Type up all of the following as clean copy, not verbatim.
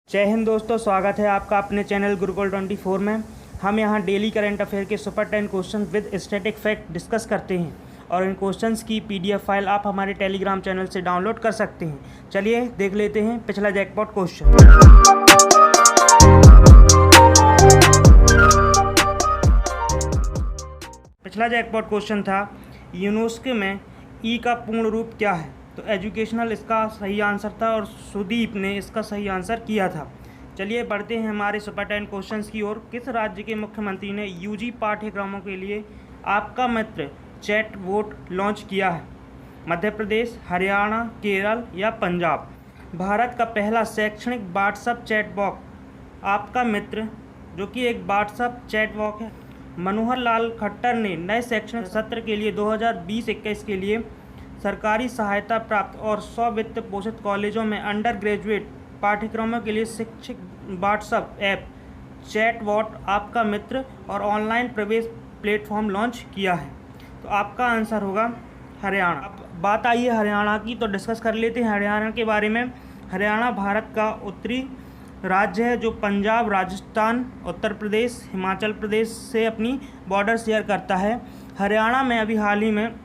जय हिंद दोस्तों, स्वागत है आपका अपने चैनल गुरुकुल 24 में। हम यहां डेली करंट अफेयर के super 10 question with static fact discuss करते हैं और इन क्वेश्चंस की पीडीएफ फाइल आप हमारे टेलीग्राम चैनल से डाउनलोड कर सकते हैं। चलिए देख लेते हैं पिछला जैकपॉट क्वेश्चन। पिछला जैकपॉट क्वेश्चन था यूनेस्को में ई का पूर्ण रूप क्या है। तो एजुकेशनल इसका सही आंसर था और सुदीप ने इसका सही आंसर किया था। चलिए बढ़ते हैं हमारे सुपर 10 क्वेश्चंस की ओर। किस राज्य के मुख्यमंत्री ने यूजी पाठ्यक्रमों के लिए आपका मित्र चैट बोट लॉन्च किया है? मध्य प्रदेश, हरियाणा, केरल या पंजाब? भारत का पहला शैक्षणिक व्हाट्सएप चैटबॉट आपका मित्र, जो कि एक व्हाट्सएप चैटबॉट है। मनोहर लाल खट्टर ने नए शैक्षणिक सत्र के लिए 2020-21 के लिए सरकारी सहायता प्राप्त और स्व-वित्त पोषित कॉलेजों में अंडर ग्रेजुएट पाठ्यक्रमों के लिए शिक्षक व्हाट्सएप ऐप चैटबॉट आपका मित्र और ऑनलाइन प्रवेश प्लेटफॉर्म लॉन्च किया है। तो आपका आंसर होगा हरियाणा। अब बात आई है हरियाणा की, तो डिस्कस कर लेते हैं हरियाणा के बारे में। हरियाणा भारत का उत्तरी राज्य है जो पंजाब, राजस्थान, उत्तर प्रदेश, हिमाचल प्रदेश से अपनी बॉर्डर शेयर करता है। हरियाणा में अभी हाल ही में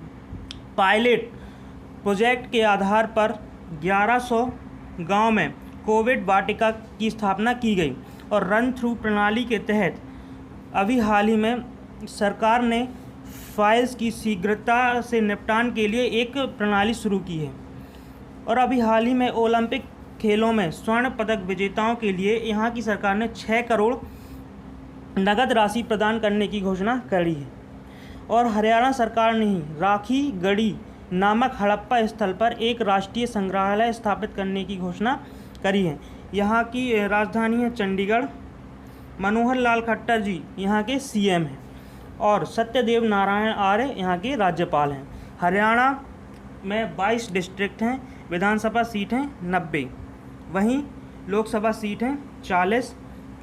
पायलट प्रोजेक्ट के आधार पर 1100 गांव में कोविड वाटिका की स्थापना की गई और रन थ्रू प्रणाली के तहत अभी हाल ही में सरकार ने फाइल्स की शीघ्रता से निपटान के लिए एक प्रणाली शुरू की है। और अभी हाल ही में ओलंपिक खेलों में स्वर्ण पदक विजेताओं के लिए यहाँ की सरकार ने 6 करोड़ नगद राशि प्रदान करने की घोषणा करी है। और हरियाणा सरकार ने ही राखी गढ़ी नामक हड़प्पा स्थल पर एक राष्ट्रीय संग्रहालय स्थापित करने की घोषणा करी है। यहाँ की राजधानी है चंडीगढ़। मनोहर लाल खट्टर जी यहाँ के सीएम हैं और सत्यदेव नारायण आर्य यहाँ के राज्यपाल हैं। हरियाणा में 22 डिस्ट्रिक्ट हैं, विधानसभा सीट हैं 90, वहीं लोकसभा सीट हैं 40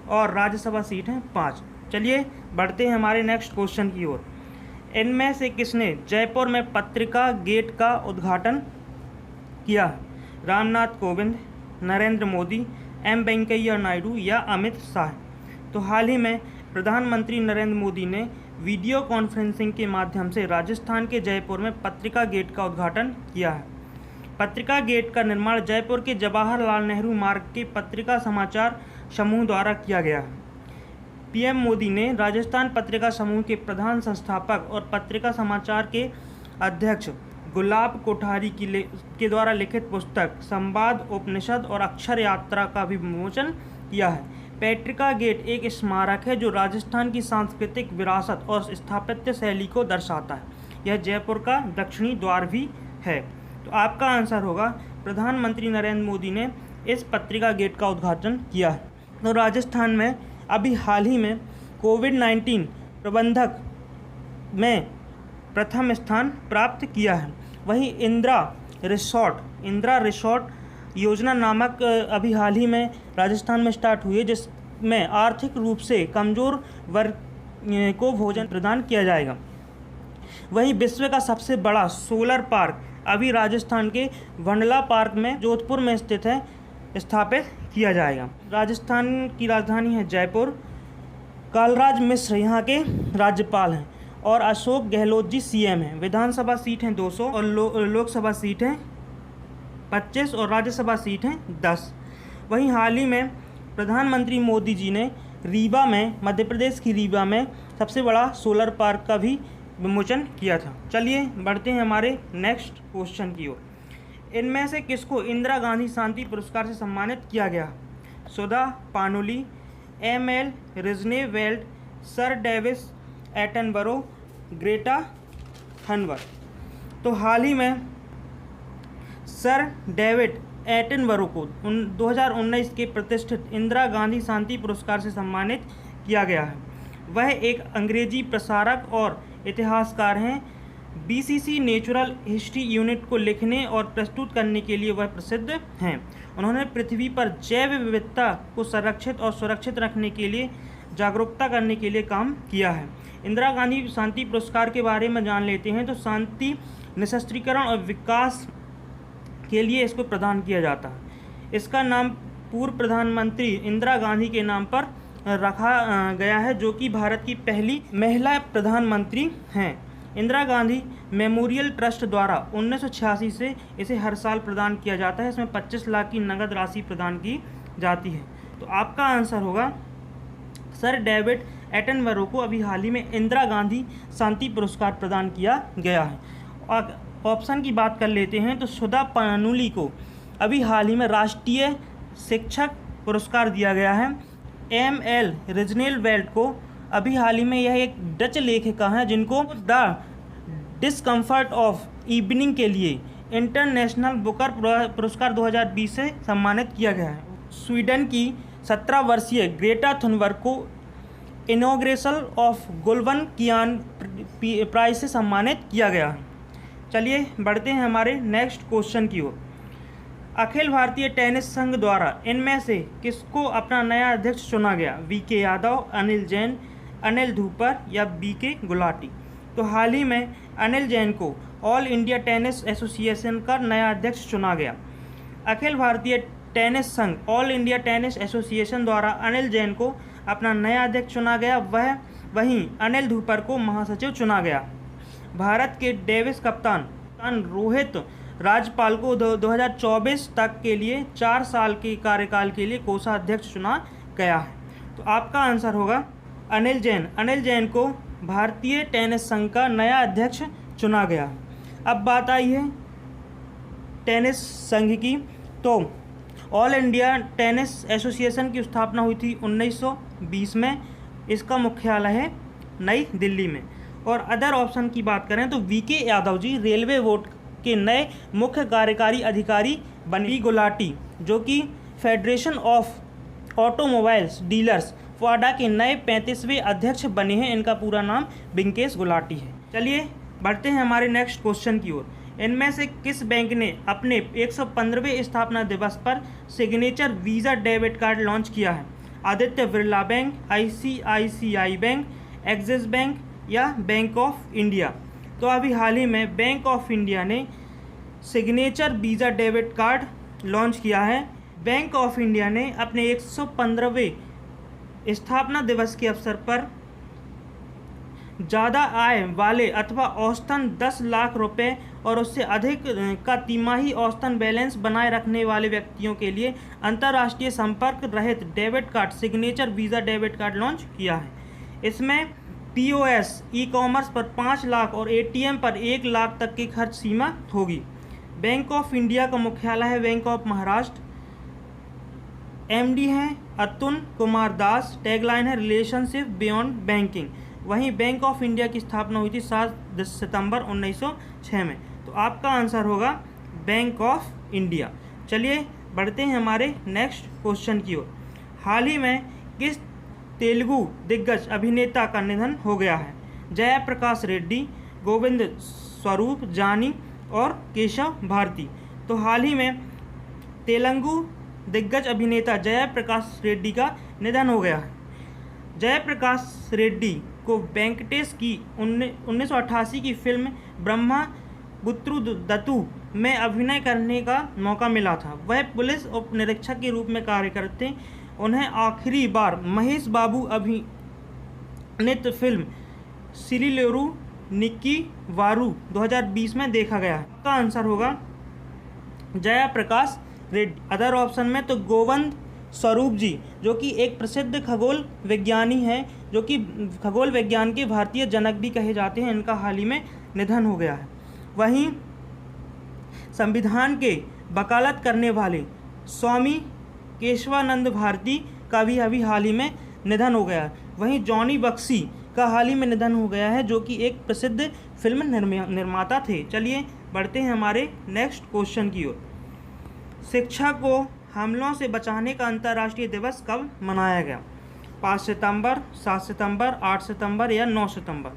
और राज्यसभा सीट हैं 5। चलिए बढ़ते हैं हमारे नेक्स्ट क्वेश्चन की ओर। इनमें से किसने जयपुर में पत्रिका गेट का उद्घाटन किया है? रामनाथ कोविंद, नरेंद्र मोदी, एम वेंकैया नायडू या अमित शाह? तो हाल ही में प्रधानमंत्री नरेंद्र मोदी ने वीडियो कॉन्फ्रेंसिंग के माध्यम से राजस्थान के जयपुर में पत्रिका गेट का उद्घाटन किया है। पत्रिका गेट का निर्माण जयपुर के जवाहरलाल नेहरू मार्ग के पत्रिका समाचार समूह द्वारा किया गया है। पीएम मोदी ने राजस्थान पत्रिका समूह के प्रधान संस्थापक और पत्रिका समाचार के अध्यक्ष गुलाब कोठारी के द्वारा लिखित पुस्तक संवाद, उपनिषद और अक्षर यात्रा का भी विमोचन किया है। पत्रिका गेट एक स्मारक है जो राजस्थान की सांस्कृतिक विरासत और स्थापत्य शैली को दर्शाता है। यह जयपुर का दक्षिणी द्वार भी है। तो आपका आंसर होगा प्रधानमंत्री नरेंद्र मोदी ने इस पत्रिका गेट का उद्घाटन किया है। तो राजस्थान में अभी हाल ही में कोविड-19 प्रबंधक में प्रथम स्थान प्राप्त किया है। वहीं इंदिरा रिसोर्ट योजना नामक अभी हाल ही में राजस्थान में स्टार्ट हुई है, जिसमें आर्थिक रूप से कमज़ोर वर्ग को भोजन प्रदान किया जाएगा। वहीं विश्व का सबसे बड़ा सोलर पार्क अभी राजस्थान के वंडला पार्क में जोधपुर में स्थित है, स्थापित किया जाएगा। राजस्थान की राजधानी है जयपुर। कलराज मिश्र यहाँ के राज्यपाल हैं और अशोक गहलोत जी सीएम हैं। विधानसभा सीट हैं 200 और लोकसभा सीट हैं 25 और राज्यसभा सीट हैं 10। वहीं हाल ही में प्रधानमंत्री मोदी जी ने रीवा में, मध्य प्रदेश की रीवा में सबसे बड़ा सोलर पार्क का भी विमोचन किया था। चलिए बढ़ते हैं हमारे नेक्स्ट क्वेश्चन की ओर। इनमें से किसको इंदिरा गांधी शांति पुरस्कार से सम्मानित किया गया? Sudha Panuli, M L. Rijneveld, sir David Attenborough, Greta Thunberg? तो हाल ही में सर डेविड एटनबरो को 2019 के प्रतिष्ठित इंदिरा गांधी शांति पुरस्कार से सम्मानित किया गया है। वह एक अंग्रेजी प्रसारक और इतिहासकार हैं। बीसीसी नेचुरल हिस्ट्री यूनिट को लिखने और प्रस्तुत करने के लिए वह प्रसिद्ध हैं। उन्होंने पृथ्वी पर जैव विविधता को संरक्षित और सुरक्षित रखने के लिए जागरूकता करने के लिए काम किया है। इंदिरा गांधी शांति पुरस्कार के बारे में जान लेते हैं। तो शांति, निशस्त्रीकरण और विकास के लिए इसको प्रदान किया जाता है। इसका नाम पूर्व प्रधानमंत्री इंदिरा गांधी के नाम पर रखा गया है, जो कि भारत की पहली महिला प्रधानमंत्री हैं। इंदिरा गांधी मेमोरियल ट्रस्ट द्वारा 1986 से इसे हर साल प्रदान किया जाता है। इसमें 25 लाख की नगद राशि प्रदान की जाती है। तो आपका आंसर होगा सर डेविड एटनबरो को अभी हाल ही में इंदिरा गांधी शांति पुरस्कार प्रदान किया गया है। और ऑप्शन की बात कर लेते हैं तो सुधा पानुली को अभी हाल ही में राष्ट्रीय शिक्षक पुरस्कार दिया गया है। एम.एल. रिजनेलवेल्ट को अभी हाल ही में यह एक डच लेखिका हैं जिनको द डिस्कम्फर्ट ऑफ इवनिंग के लिए इंटरनेशनल बुकर पुरस्कार 2020 से सम्मानित किया गया है। स्वीडन की 17 वर्षीय ग्रेटा थुनबर्ग को इनॉग्रेशन ऑफ गुल्बनकियान प्राइज से सम्मानित किया गया है। चलिए बढ़ते हैं हमारे नेक्स्ट क्वेश्चन की ओर। अखिल भारतीय टेनिस संघ द्वारा इनमें से किसको अपना नया अध्यक्ष चुना गया? वी.के. यादव, अनिल जैन, अनिल धूपर या बी.के. गुलाटी? तो हाल ही में अनिल जैन को ऑल इंडिया टेनिस एसोसिएशन का नया अध्यक्ष चुना गया। अखिल भारतीय टेनिस संघ ऑल इंडिया टेनिस एसोसिएशन द्वारा अनिल जैन को अपना नया अध्यक्ष चुना गया। वहीं अनिल धूपर को महासचिव चुना गया। भारत के डेविस कप्तान रोहित राजपाल को 2024 तक के लिए 4 साल के कार्यकाल के लिए कोषाध्यक्ष चुना गया है। तो आपका आंसर होगा अनिल जैन। अनिल जैन को भारतीय टेनिस संघ का नया अध्यक्ष चुना गया। अब बात आई है टेनिस संघ की। तो ऑल इंडिया टेनिस एसोसिएशन की स्थापना हुई थी 1920 में। इसका मुख्यालय है नई दिल्ली में। और अदर ऑप्शन की बात करें तो VK. Yadav ji railway board के नए मुख्य कार्यकारी अधिकारी बनी। गुलाटी जो कि फेडरेशन ऑफ ऑटोमोबाइल्स डीलर्स वाडा के नए 35वें अध्यक्ष बने हैं। इनका पूरा नाम बिंकेश गुलाटी है। चलिए बढ़ते हैं हमारे नेक्स्ट क्वेश्चन की ओर। इनमें से किस बैंक ने अपने 115वें स्थापना दिवस पर signature visa debit card launch किया है? Aditya Birla bank, ICICI bank, axis bank या बैंक ऑफ इंडिया? तो अभी हाल ही में बैंक ऑफ इंडिया ने signature visa debit card launch किया है। बैंक ऑफ इंडिया ने अपने 115वें स्थापना दिवस के अवसर पर ज़्यादा आय वाले अथवा औसतन 10 लाख रुपए और उससे अधिक का तिमाही औसतन बैलेंस बनाए रखने वाले व्यक्तियों के लिए अंतर्राष्ट्रीय संपर्क रहित debit card signature visa debit card launch किया है। इसमें POS ई-कॉमर्स पर 5 लाख और ATM पर 1 लाख तक की खर्च सीमा होगी। बैंक ऑफ इंडिया का मुख्यालय है बैंक ऑफ महाराष्ट्र। MD हैं अतुल कुमार दास। टैगलाइन है रिलेशनशिप बियॉन्ड बैंकिंग। वहीं बैंक ऑफ इंडिया की स्थापना हुई थी 7 सितंबर 1906 में। तो आपका आंसर होगा बैंक ऑफ इंडिया। चलिए बढ़ते हैं हमारे नेक्स्ट क्वेश्चन की ओर। हाल ही में किस तेलुगु दिग्गज अभिनेता का निधन हो गया है? जयप्रकाश रेड्डी, गोविंद स्वरूप जानी और केशव भारती? तो हाल ही में तेलुगु दिग्गज अभिनेता जयप्रकाश रेड्डी का निधन हो गया है। जयप्रकाश रेड्डी को वेंकटेश की 1988 की फिल्म ब्रह्मपुत्रदत्तु में अभिनय करने का मौका मिला था। वह पुलिस उप निरीक्षक के रूप में कार्य करते थे। उन्हें आखिरी बार महेश बाबू अभिनीत फिल्म सिरिलेरू निक्की वारू 2020 में देखा गया है। का आंसर होगा जयप्रकाश रेड्डी। अदर ऑप्शन में तो गोविंद स्वरूप जी जो कि एक प्रसिद्ध खगोल विज्ञानी हैं, जो कि खगोल विज्ञान के भारतीय जनक भी कहे जाते हैं, इनका हाल ही में निधन हो गया है। वहीं संविधान के वकालत करने वाले स्वामी केशवानंद भारती का भी अभी हाल ही में निधन हो गया है। वहीं जॉनी बख्शी का हाल ही में निधन हो गया है, जो कि एक प्रसिद्ध फिल्म निर्माता थे। चलिए बढ़ते हैं हमारे नेक्स्ट क्वेश्चन की ओर। शिक्षा को हमलों से बचाने का अंतर्राष्ट्रीय दिवस कब मनाया गया? 5 सितंबर, 7 सितंबर, 8 सितंबर या 9 सितंबर?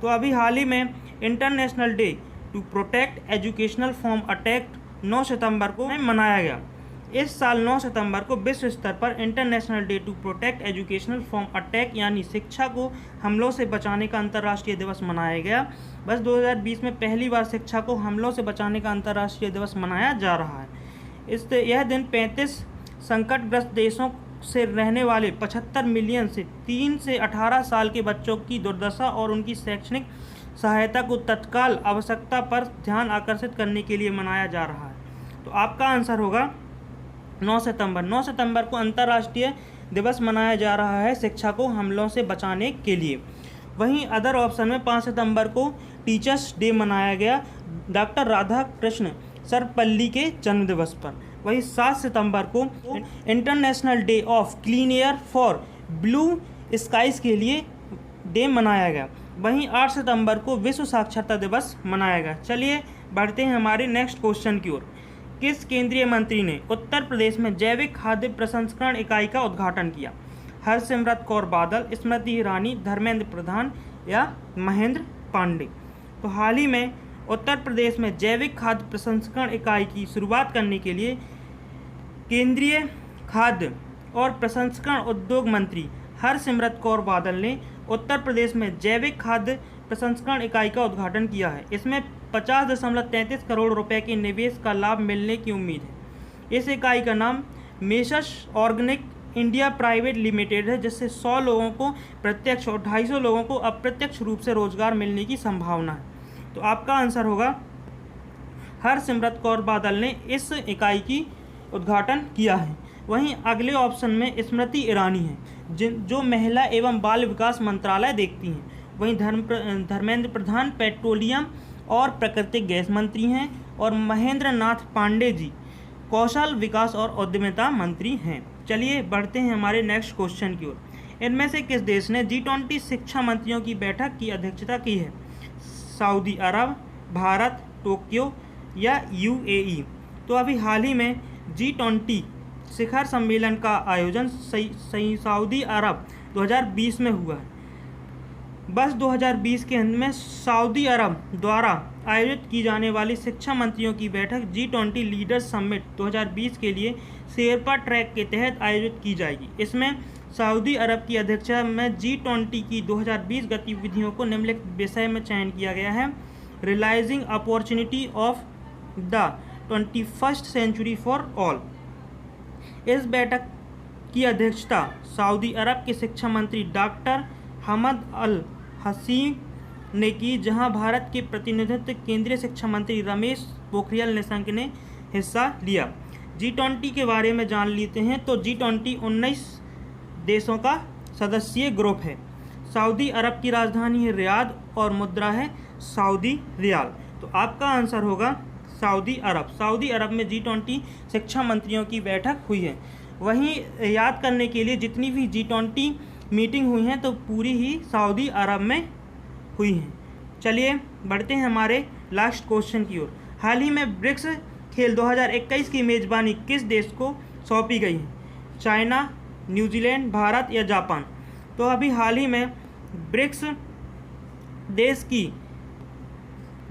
तो अभी हाल ही में international day to protect educational from attack 9 सितंबर को मनाया गया। इस साल 9 सितंबर को विश्व स्तर पर international day to protect educational from attack यानी शिक्षा को हमलों से बचाने का अंतर्राष्ट्रीय दिवस मनाया गया। बस 2020 में पहली बार शिक्षा को हमलों से बचाने का अंतर्राष्ट्रीय दिवस मनाया जा रहा है। यह दिन 35 संकटग्रस्त देशों से रहने वाले 75 मिलियन से 3 से 18 साल के बच्चों की दुर्दशा और उनकी शैक्षणिक सहायता को तत्काल आवश्यकता पर ध्यान आकर्षित करने के लिए मनाया जा रहा है। तो आपका आंसर होगा 9 सितंबर। 9 सितंबर को अंतर्राष्ट्रीय दिवस मनाया जा रहा है शिक्षा को हमलों से बचाने के लिए। वहीं अदर ऑप्शन में 5 सितंबर को टीचर्स डे मनाया गया डॉक्टर राधाकृष्ण सर्वपल्ली के जन्मदिवस पर। वहीं 7 सितंबर को international day of clean air for blue skies के लिए डे मनाया गया। वहीं 8 सितंबर को विश्व साक्षरता दिवस मनाया गया। चलिए बढ़ते हैं हमारे नेक्स्ट क्वेश्चन की ओर। किस केंद्रीय मंत्री ने उत्तर प्रदेश में जैविक खाद्य प्रसंस्करण इकाई का उद्घाटन किया? हरसिमरत कौर बादल, स्मृति ईरानी, धर्मेंद्र प्रधान या महेंद्र पांडे। तो हाल ही में उत्तर प्रदेश में जैविक खाद्य प्रसंस्करण इकाई की शुरुआत करने के लिए केंद्रीय खाद्य और प्रसंस्करण उद्योग मंत्री हरसिमरत कौर बादल ने उत्तर प्रदेश में जैविक खाद्य प्रसंस्करण इकाई का उद्घाटन किया है। इसमें 50.33 करोड़ रुपए के निवेश का लाभ मिलने की उम्मीद है। इस इकाई का नाम messrs organic India private limited है, जिससे 100 लोगों को प्रत्यक्ष और 250 लोगों को अप्रत्यक्ष रूप से रोजगार मिलने की संभावना है। तो आपका आंसर होगा हरसिमरत कौर बादल ने इस इकाई की उद्घाटन किया है। वहीं अगले ऑप्शन में स्मृति ईरानी है जो महिला एवं बाल विकास मंत्रालय देखती हैं। वहीं धर्मेंद्र प्रधान पेट्रोलियम और प्राकृतिक गैस मंत्री हैं और महेंद्र नाथ पांडे जी कौशल विकास और उद्यमिता मंत्री हैं। चलिए बढ़ते हैं हमारे नेक्स्ट क्वेश्चन की ओर। इनमें से किस देश ने G20 शिक्षा मंत्रियों की बैठक की अध्यक्षता की है? सऊदी अरब, भारत, टोक्यो या UAE। तो अभी हाल ही में G20 शिखर सम्मेलन का आयोजन सऊदी अरब 2020 में हुआ है। बस 2020 के अंत में सऊदी अरब द्वारा आयोजित की जाने वाली शिक्षा मंत्रियों की बैठक G20 लीडर्स समिट 2020 के लिए शेरपा ट्रैक के तहत आयोजित की जाएगी। इसमें सऊदी अरब की अध्यक्षता में G20 की 2020 गतिविधियों को निम्नलिखित विषय में चयन किया गया है: realising opportunity of the 21st century for all. इस बैठक की अध्यक्षता सऊदी अरब के शिक्षा मंत्री डॉक्टर हमद अल हसीन ने की, जहां भारत के प्रतिनिधित्व केंद्रीय शिक्षा मंत्री रमेश पोखरियाल निशंक ने हिस्सा लिया। G20 के बारे में जान लेते हैं। तो G20 19 देशों का सदस्यीय ग्रुप है। सऊदी अरब की राजधानी है रियाद और मुद्रा है सऊदी रियाल। तो आपका आंसर होगा सऊदी अरब। सऊदी अरब में G20 शिक्षा मंत्रियों की बैठक हुई है। वहीं याद करने के लिए जितनी भी G20 मीटिंग हुई हैं तो पूरी ही सऊदी अरब में हुई हैं। चलिए बढ़ते हैं हमारे लास्ट क्वेश्चन की ओर। हाल ही में ब्रिक्स खेल 2021 की मेज़बानी किस देश को सौंपी गई है? चाइना, न्यूजीलैंड, भारत या जापान। तो अभी हाल ही में ब्रिक्स देश की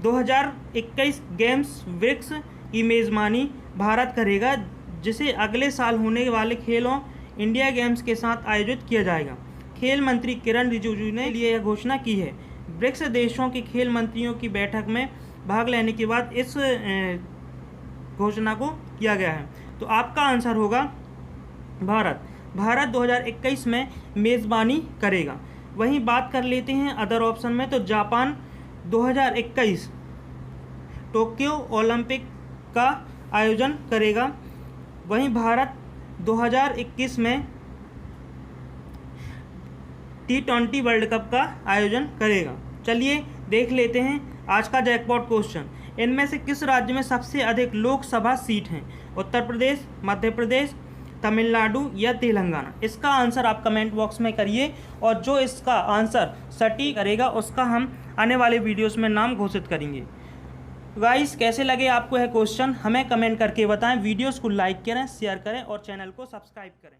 2021 गेम्स ब्रिक्स की मेज़बानी भारत करेगा, जिसे अगले साल होने वाले खेलों इंडिया गेम्स के साथ आयोजित किया जाएगा। खेल मंत्री किरण रिजिजू ने लिए यह घोषणा की है। ब्रिक्स देशों के खेल मंत्रियों की बैठक में भाग लेने के बाद इस घोषणा को किया गया है। तो आपका आंसर होगा भारत। भारत 2021 में मेज़बानी करेगा। वहीं बात कर लेते हैं अदर ऑप्शन में। तो जापान 2021 टोक्यो ओलंपिक का आयोजन करेगा। वहीं भारत 2021 में T20 वर्ल्ड कप का आयोजन करेगा। चलिए देख लेते हैं आज का जैकपॉट क्वेश्चन। इनमें से किस राज्य में सबसे अधिक लोकसभा सीट हैं? उत्तर प्रदेश, मध्य प्रदेश, तमिलनाडु या तेलंगाना। इसका आंसर आप कमेंट बॉक्स में करिए और जो इसका आंसर सटीक करेगा उसका हम आने वाले वीडियोस में नाम घोषित करेंगे। गाइस कैसे लगे आपको यह क्वेश्चन हमें कमेंट करके बताएं। वीडियोस को लाइक करें, शेयर करें और चैनल को सब्सक्राइब करें।